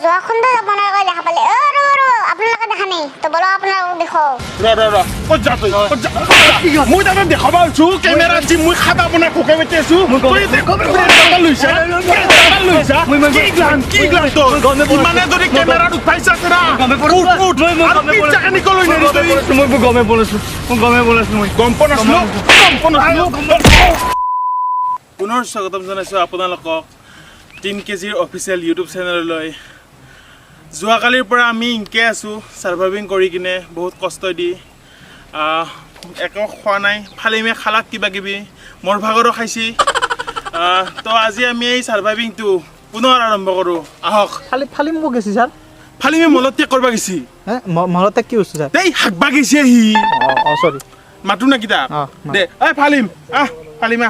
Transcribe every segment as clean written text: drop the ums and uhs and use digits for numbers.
যোৱা খণ্ডত আপোনালোকে দেখা পালে আপোনালোকে দেখা নাই তো বলো আপোনালোকক দেখো ক'ত যা তই ক'ত যা মই তাতে দেখাব আছো কেমেৰা যি মই খাবা বনাই খোকাই বেটি আছো তই লৈছা কি গ্লান তোৰ ইমানে যদি কেমেৰাত উঠাইছা না মই গমে বলাইছো মই গম পোৱা নাছিলো পুনৰ স্বাগতম জনাইছোঁ আপোনালোকক 3 কেজিৰ অফিচিয়েল ইউটিউব চেনেললৈ যোৱাকালিৰ পৰা আমি ইনকে আছোঁ সাৰ্ভাইভিং কৰি কিনে বহুত কষ্ট দি একো খোৱা নাই ফালিমে খালাক কিবা কিবি মোৰ ভাগৰো খাইছি তো আজি আমি এই সাৰ্ভাইভিংটো পুনৰ আৰম্ভ কৰোঁ আহক ফালিম মোক গেছি ছাৰ ফালিমে মলত্যাগ কৰিব গৈছি মলত্যাগ কি বস্তু ছাৰ দেই হাকবা গৈছি আহি সৰি মাতো না কিতা দে এই ফালিম ফালিমা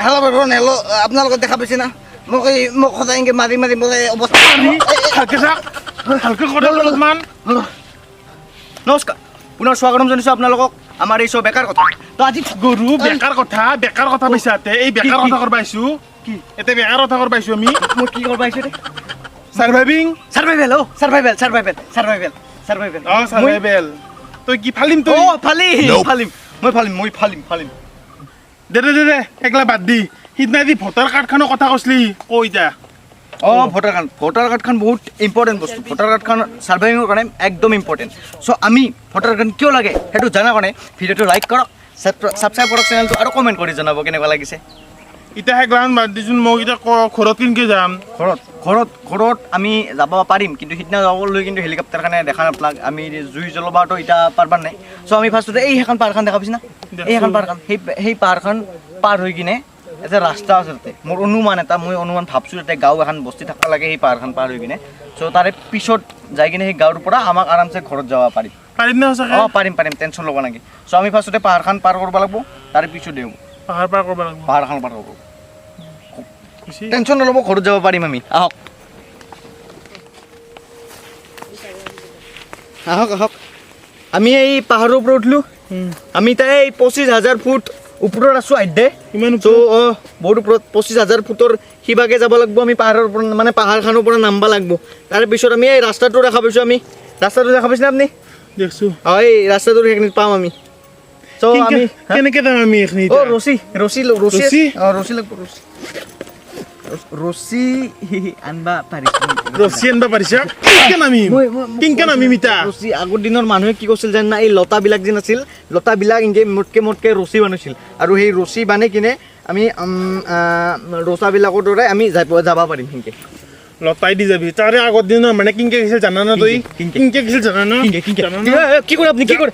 হেল্ল' বাৰু হেল্ল' আপোনালোকে দেখা পাইছে না মোক সদায় এনেকৈ মাৰি মই অৱস্থা অলপমান নমস্কাৰ পুনৰ স্বাগতম জনাইছোঁ আপোনালোকক আমাৰ এই শ্ব' বেকাৰ কথা তো আজি গৰু বেকাৰ কথা পাইছা এই বেকাৰ কথা কৰিব আহিছোঁ কি এতিয়া বেকাৰ কথা কৰিব আহিছোঁ আমি মই কি কৰিব আহিছোঁ দে সাৰ্ভাইভিং চাৰ্ভাইভেল সাৰ্ভাইভেল তই কি ফালিম তই ফালিম দে একলা বাদ দি সিদিনা দি ভোটাৰ কাৰ্ডখনৰ কথা কৈছিলি কৈ যা ভোটাৰ কাৰ্ডখন বহুত ইম্পৰ্টেণ্ট বস্তু ভোটাৰ কাৰ্ডখন চাৰ্ভাইভিঙৰ কাৰণে একদম ইম্পৰ্টেণ্ট চ' আমি ভোটাৰ কাৰ্ড কিয় লাগে সেইটো জনাৰ কাৰণে ভিডিঅ'টো লাইক কৰক ছাবস্ক্ৰাইব কৰক চেনেলটো আৰু কমেণ্ট কৰি জনাব কেনেকুৱা লাগিছে এতিয়া সেইগিলাখন বাদ দিচোন মই এতিয়া ঘৰত কেনেকৈ যাম ঘৰত আমি যাব পাৰিম কিন্তু সিদিনা যাবলৈ কিন্তু হেলিকপ্টাৰ কাৰণে দেখা নাপালাক আমি জুই জ্বলাবতো এতিয়া পাৰবাৰ নাই চ' আমি ফাৰ্ষ্টতে সেইখন পাহাৰখন দেখা পাইছে না এইখন পাহাৰখন সেই পাহাৰখন পাৰ হৈ কিনে এটা ৰাস্তা আছে তাতে মোৰ অনুমান ভাবছোঁ তাতে গাঁও এখন বস্তি থাকিব লাগে সেই পাহাৰখন পাৰ হৈ কিনে চ' তাৰে পিছত যাই কিনে সেই গাঁৱৰ পৰা আমাক আৰামছে ঘৰত যাব পাৰিম না সঁচাকৈ পাৰিম টেনশ্যন ল'ব নালাগে চ' আমি ফাৰ্ষ্টতে পাহাৰখন পাৰ কৰিব লাগিব তাৰে পিছত দিওঁ পাহাৰ পাৰ কৰিব লাগিব পাহাৰখন পাৰ কৰিব টেনশ্যন নল'ব ঘৰত যাব পাৰিম আমি আহক আমি এই পাহাৰৰ ওপৰত উঠিলোঁ আমি তাই 25,000 ফুট ওপৰত আছোঁ আধ্যে ইমান ত' বহুত ওপৰত 25,000 ফুটৰ সিভাগে যাব লাগিব আমি পাহাৰৰ পৰা মানে পাহাৰখনৰ পৰা নামিব লাগিব তাৰপিছত আমি এই ৰাস্তাটো দেখা পাইছোঁ ৰাস্তাটো দেখা পাইছেনে আপুনি দেখছোঁ এই ৰাস্তাটো সেইখিনিত পাম আমি চ' আমি কেনেকৈ যাম আমি এইখিনি ৰছী লাগিব ৰছী আনবা পাৰিছোঁ ৰছী আনিব পাৰিছা কেনেকৈ নামিম এতিয়া ৰছী আগৰ দিনৰ মানুহে কি কৰিছিল জানা এই লতাবিলাক যে নাছিল লতাবিলাক এনেকৈ মোটকৈ ৰছী বনাইছিল আৰু সেই ৰছী বান্ধি কিনে আমি ৰছাবিলাকৰ দৰে আমি যাব পাৰিম সেনেকৈ লতাই দি যাবি তাৰে আগৰ দিনৰ মানে কেনেকৈ গৈছিল জানা না তই কেনেকৈ গৈছিল জানা না কি কৰে আপুনি কি কৰে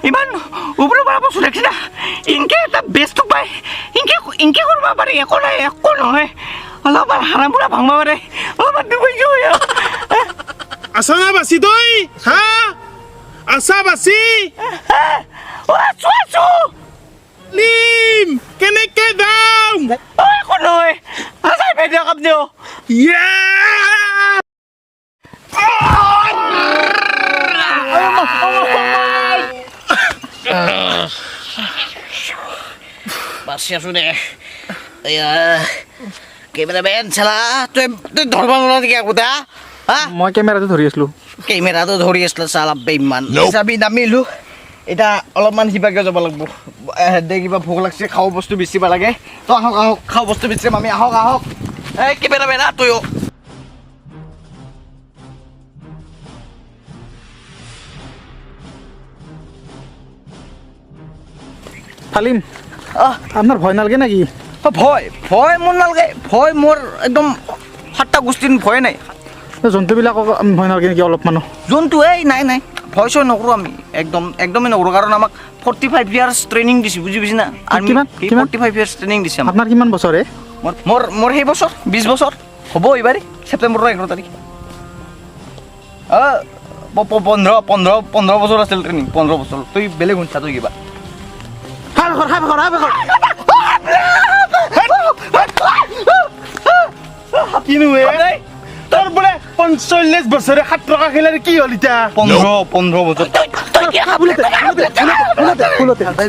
ইমান ওপৰৰ পৰা বস্তু দেখিছে না ইনকে এটা বেষ্টটো পাই ইনকে কৰিব পাৰি একো নহয় অলপমান হাৰামুৰা ভাঙব পাৰে অলপমান ডুবাইছোঁ আছা না বাচি তই আছা বাচি আছো লিম কেনেকৈ যাম একো নহয় আছাই ভেডিঅ' কাপ দিওঁ বাচি আছো দে কেমেৰামেন চালা তই ধৰিব নোৱাৰা নেকি আগতে মই কেমেৰাটো ধৰি আছিলোঁ কেমেৰাটো ধৰি আছিলো চালা বেইমান চাবি নামিলোঁ এতিয়া অলপমান সিভাগে যাব লাগিব দে কিবা ভোক লাগছে খাব বস্তু বেচিব লাগে তো আহক খাব বস্তু বেচিম আমি আহক এই কেমেৰামেন তই ফালিম আপোনাৰ ভয় নালাগে নেকি ভয় মোৰ নালাগে ভয় মোৰ একদম 7টা গোষ্ঠীৰ ভয় নাই জন্তুবিলাকক ভয় নালাগে নেকি অলপমানো জন্তু এই নাই ভয় চয় নকৰোঁ আমি একদমেই নকৰোঁ কাৰণ আমাক 45 ইয়াৰ্ছ ট্ৰেইনিং দিছে বুজি পাইছে না আমি 45 ইয়াৰ্ছ ট্ৰেইনিং দিছে আপোনাৰ কিমান বছৰে মোৰ সেই বছৰ 20 বছৰ হ'ব এইবাৰে ছেপ্টেম্বৰৰ 11 তাৰিখ 15 বছৰ আছিল ট্ৰেইনিং 15 বছৰ তই বেলেগ শুনছা তই কিবা কিনো তোৰ বোলে 45 বছৰে 7 টকা খেলাৰ কি হ'ল এতিয়া 15 বছৰ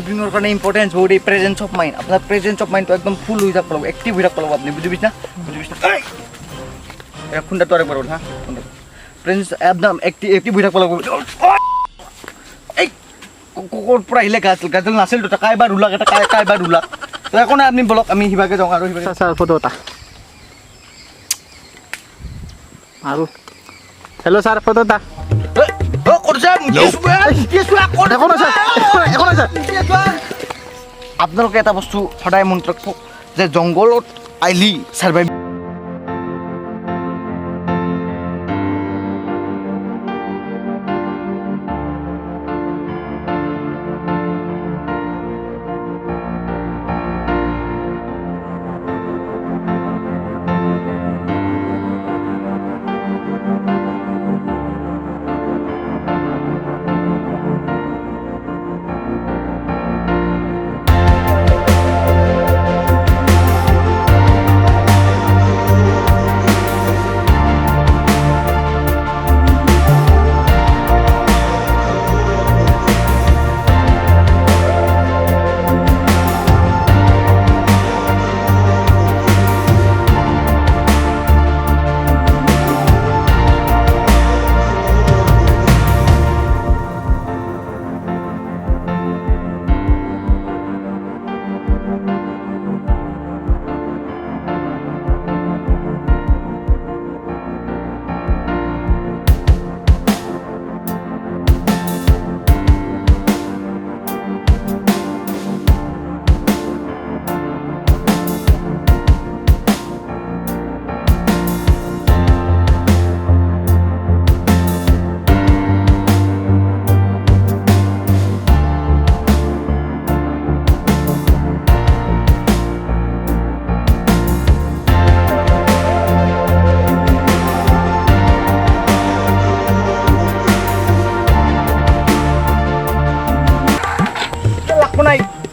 দিনৰ কাৰণে ইম্পৰ্টেঞ্চ বহুত এই প্ৰেজেন্স অফ মাইণ্ড আপোনাৰ প্ৰেজেন্স অফ মাইণ্ডটো একদম ফুল হৈ যাব লাগিব এক্টিভ হৈ থাকিব লাগিব আপুনি বুজি পাইছে না এই খুন্দাটো আরেকবার ওঠ হ্যাঁ প্রেজেন্স একদম এক্টিভ হৈ থাকিব লাগিব এই কোকৰ পৰা আহিলে গাজল নাছিল তো কাইবাৰ ৰুলাক এটা কাইবাৰ ৰুলাক তো একো নাই আপুনি বলক আমি হিবাকে যাওঁ আৰু হিবাকে স্যাৰ ফটো এটা আৰু হেল্ল' স্যাৰ ফটো এটা ও কৰছে আপোনালোকে এটা বস্তু সদায় মনত ৰাখক যে জংঘলত আইলি সাৰ্ভাইভ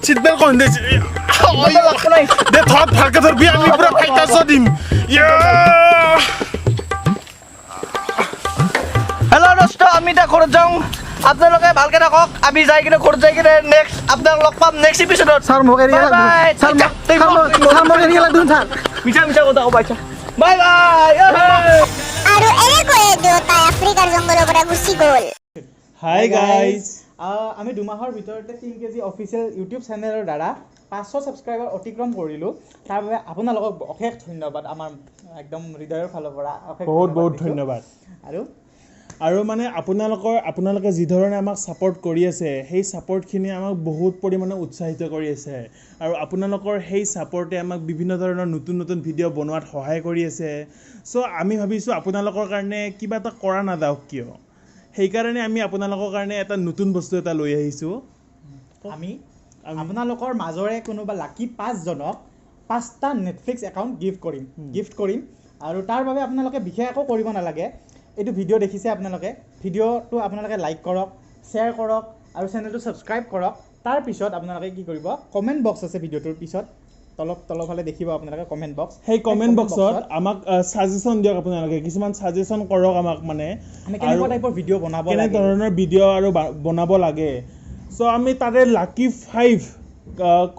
চিটবেল কোন দে দে থত ভালকে ধৰবি আমি পুৰো ফাইটাস দিম হেল্ল' দোস্ত আমি এতিয়া ঘৰত যাওঁ আপোনালোকে ভালকে থাকক আমি যাই কিনে ঘৰত যাই কিনে নেক্সট আপোনাক লগ পাম নেক্সট এপিসোডত স্যাৰ মোক এৰিয়া স্যাৰ মোক এৰিয়া লাগি স্যাৰ মিছা মিছা কথা কবাইছা বাই বাই আৰু এনেকৈয়ে দেউতাই আফ্ৰিকাৰ জংঘলৰ পৰা গুচি গ'ল হাই গাইজ আমি দুমাহৰ ভিতৰতে 3 কেজি অফিচিয়েল ইউটিউব চেনেলৰ দ্বাৰা 500 ছাবস্ক্ৰাইবাৰ অতিক্ৰম কৰিলোঁ তাৰ বাবে আপোনালোকক অশেষ ধন্যবাদ আমাৰ একদম হৃদয়ৰ ফালৰ পৰা বহুত ধন্যবাদ আৰু মানে আপোনালোকে যি ধৰণে আমাক ছাপোৰ্ট কৰি আছে সেই ছাপোৰ্টখিনি আমাক বহুত পৰিমাণে উৎসাহিত কৰি আছে আৰু আপোনালোকৰ সেই ছাপোৰ্টে আমাক বিভিন্ন ধৰণৰ নতুন ভিডিঅ' বনোৱাত সহায় কৰি আছে চ' আমি ভাবিছোঁ আপোনালোকৰ কাৰণে কিবা এটা কৰা নাযাওক কিয় সেইকাৰণে আমি আপোনালোকৰ কাৰণে এটা নতুন বস্তু এটা লৈ আহিছোঁ আমি আপোনালোকৰ মাজৰে কোনোবা লাকি 5 জনক 5টা নেটফ্লিক্স একাউণ্ট গিফ্ট কৰিম আৰু তাৰ বাবে আপোনালোকে বিশেষ একো কৰিব নালাগে এইটো ভিডিঅ' দেখিছে আপোনালোকে ভিডিঅ'টো আপোনালোকে লাইক কৰক শ্বেয়াৰ কৰক আৰু চেনেলটো ছাবস্ক্ৰাইব কৰক তাৰ পিছত আপোনালোকে কি কৰিব কমেণ্ট বক্স আছে ভিডিঅ'টোৰ পিছত তলফালে দেখিব আপোনালোকে কমেণ্ট বক্স সেই কমেণ্ট বক্সত আমাক ছাজেশ্যন দিয়ক আপোনালোকে কিছুমান ছাজেশ্যন কৰক আমাক মানে কেনেকুৱা টাইপৰ ভিডিঅ' বনাব লাগে কেনে ধৰণৰ ভিডিঅ' আৰু বনাব লাগে চ' আমি তাতে লাকি 5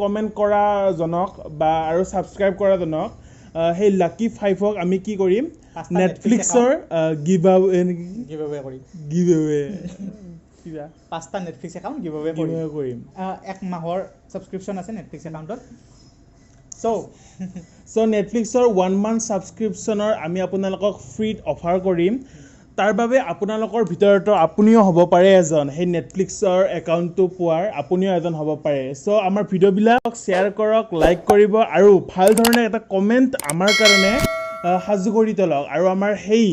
কমেণ্ট কৰা জনক বা আৰু ছাবস্ক্ৰাইব কৰা জনক সেই লাকি 5ক আমি কি কৰিম নেটফ্লিক্সৰ গিভ আৱে কিবা 5টা নেটফ্লিক্স একাউণ্ট গিভ আৱে কৰিম 1 মাহৰ ছাবস্ক্ৰিপশ্যন আছে নেটফ্লিক্স একাউণ্টত চ' নেটফ্লিক্সৰ 1 মান্থ ছাবস্ক্ৰিপশ্যনৰ আমি আপোনালোকক ফ্ৰীত অফাৰ কৰিম তাৰ বাবে আপোনালোকৰ ভিতৰতো আপুনিও হ'ব পাৰে এজন সেই নেটফ্লিক্সৰ একাউণ্টটো পোৱাৰ আপুনিও এজন হ'ব পাৰে চ' আমাৰ ভিডিঅ'বিলাক শ্বেয়াৰ কৰক লাইক কৰিব আৰু ভাল ধৰণে এটা কমেণ্ট আমাৰ কাৰণে সাজু কৰি তোলক আৰু আমাৰ সেই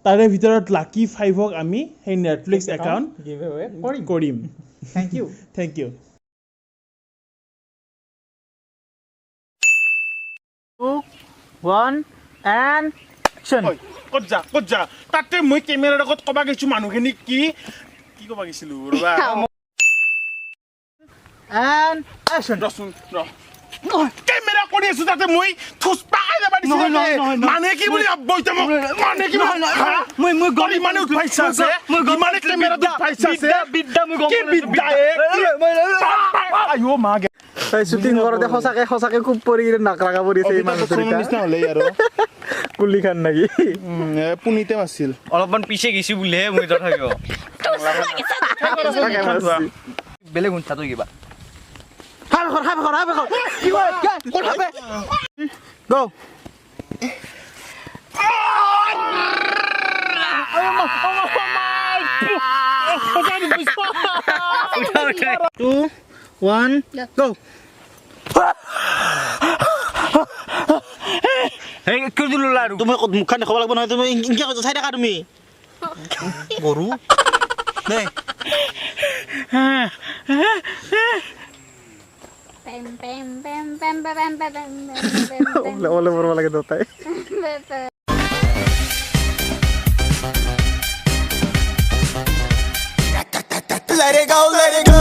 তাৰে ভিতৰত লাকি 5ক আমি সেই নেটফ্লিক্স একাউণ্ট গিভ আৱে কৰিম থেংক ইউ 2 1 and action ক'ত যা তাতে মই কেমেৰাৰ আগত ক'বা গৈছোঁ মানুহখিনিক কি ক'বা গৈছিলোঁ ৰ'বা and action ৰচোন কেমেৰা কৰি আছোঁ তাতে মই থুচ পাই পাতিছে মানে কি বুলি বইতে মোক মানে কি মই ইমানে উৎপাইছা আছে ইমানে কেমেৰাত উৎপাইছা আছে বিদ্যা মই গম কি বিদ্যা আইও মা তাই শ্বুটিং কৰোঁতে সঁচাকে খুব পৰি নাকৰাকা পৰিছে এই মানুহটোৰ নিচিনা হ'লেই আৰু কুলি খান নেকি পুনিতে আছিল অলপমান পিছে গেছি বুলিহে মই তথাপিও বেলেগ শুনছা তই কিবা Go. Two, one, go. এই কি দিলো লাৰু তুমি মুখখন দেখাব লাগিব নহয় তুমি ইনকে কৈছা চাই থাকা তুমি গৰু দেই Pem pem pem pem pem pem pem pem. ওলে বড় লাগে দতাই Let it go, let it go.